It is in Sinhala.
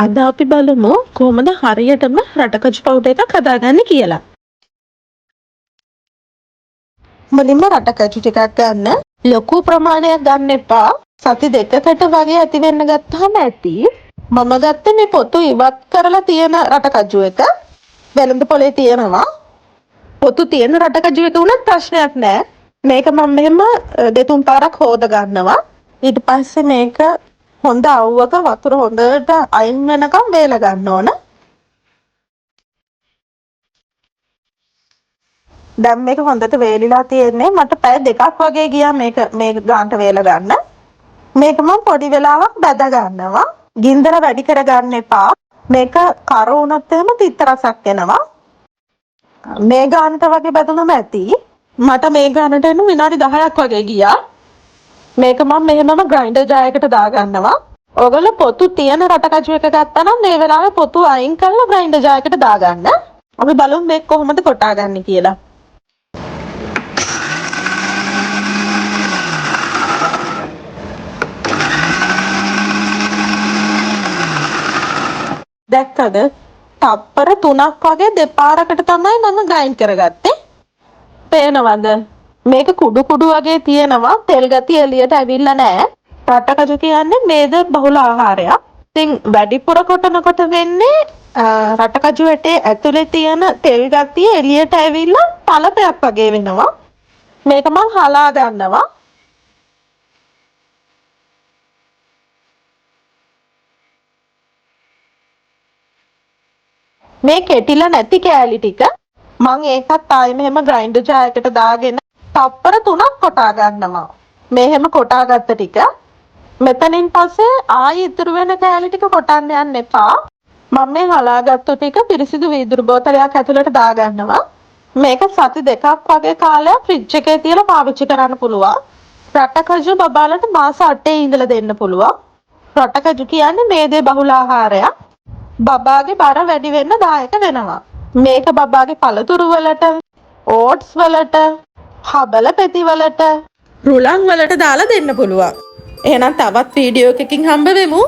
අද අපි බලමු කොහොමද හරියටම රටකජු පවුඩර් එකක් හදාගන්නේ කියලා. මුලින්ම රටකජු ටිකක් ගන්න. ලොකු ප්‍රමාණයක් ගන්න එපා. සති දෙකකට වගේ ඇති වෙන්න ගත්තාම ඇති. මම ගත්තේ මේ පොතු ඉවත් කරලා තියෙන රටකජු එක. වෙළඳ පොලේ තියෙනවා. පොතු තියෙන රටකජු එක උනත් ප්‍රශ්නයක් නෑ. මේක මම මෙහෙම දෙතුන් පාරක් හොද ගන්නවා. ඊට පස්සේ මේක හොඳ අවුවක වතුර හොඳට අයින් වෙනකම් වේල ගන්න ඕන. දැන් මේක හොඳට වේලිලා තියෙන්නේ. මට පැය දෙකක් වගේ ගියා මේක ගානට වේල ගන්න. මේක මම පොඩි වෙලාවක් බැද ගන්නවා. ගින්දර වැඩි කර ගන්න එපා. මේක කර වුණත් එහෙම තිත්ත රසක් එනවා. මේ ගානට වගේ බැදුනම ඇති. මට මේ ගානට එන්න විනාඩි 10ක් වගේ ගියා. මේක මම මෙහෙමම ග්‍රයින්ඩර් ජායකට දාගන්නවා. ඔයගොල්ලෝ පොතු තියෙන රටකජු එක ගත්තා නම් මේ වෙලාවේ පොතු අයින් කරලා ග්‍රයින්ඩර් ජායකට දාගන්න. අපි බලමු මේක කොහොමද කොටාගන්නේ කියලා. දැක්කද? තප්පර 3ක් වගේ දෙපාරකට තමයි මම ග්‍රයින්ඩ් කරගත්තේ. පේනවද? මේක කුඩු කුඩු වගේ තියෙනවා. තෙල් ගතිය එළියට ඇවිල්ලා නැහැ. රටකජු කියන්නේ මේද බහුල ආහාරයක්. ඉතින් වැඩිපුර කොටනකොට වෙන්නේ රටකජු වැටේ ඇතුලේ තියෙන තෙල් ගතිය එළියට ඇවිල්ලා පළපයක් වගේ වෙනවා. මේක මම හලා ගන්නවා. මේ කෙටිලා නැති කෑලි ටික මම ඒකත් ආයෙ මෙහෙම ග්‍රයින්ඩර් ජායකට දාගෙන තප්පර 3ක් කොටා ගන්නවා. මෙහෙම කොටාගත්ත ටික මෙතනින් පස්සේ ආයෙ ඉතුරු වෙන කෑලි ටික කොටන්න යන්න එපා. මම මේ හලාගත්තු ටික පිරිසිදු වීදුරු බෝතලයක් ඇතුළට දාගන්නවා. මේක සති දෙකක් වගේ කාලයක් ෆ්‍රිජ් එකේ තියලා පාවිච්චි කරන්න පුළුවන්. රටකජු බබාලට මාස 8 ඉඳලා දෙන්න පුළුවන්. රටකජු කියන්නේ මේදේ බහුල ආහාරයක්. බබාගේ බර වැඩි වෙන්න දායක වෙනවා. මේක බබාගේ පළතුරු වලට, ඕට්ස් වලට, හබල පෙති වලට, රුලන් වලට දාලා දෙන්න පුළුවන්. එහෙනම් තවත් වීඩියෝ එකකින් හම්බ වෙමු.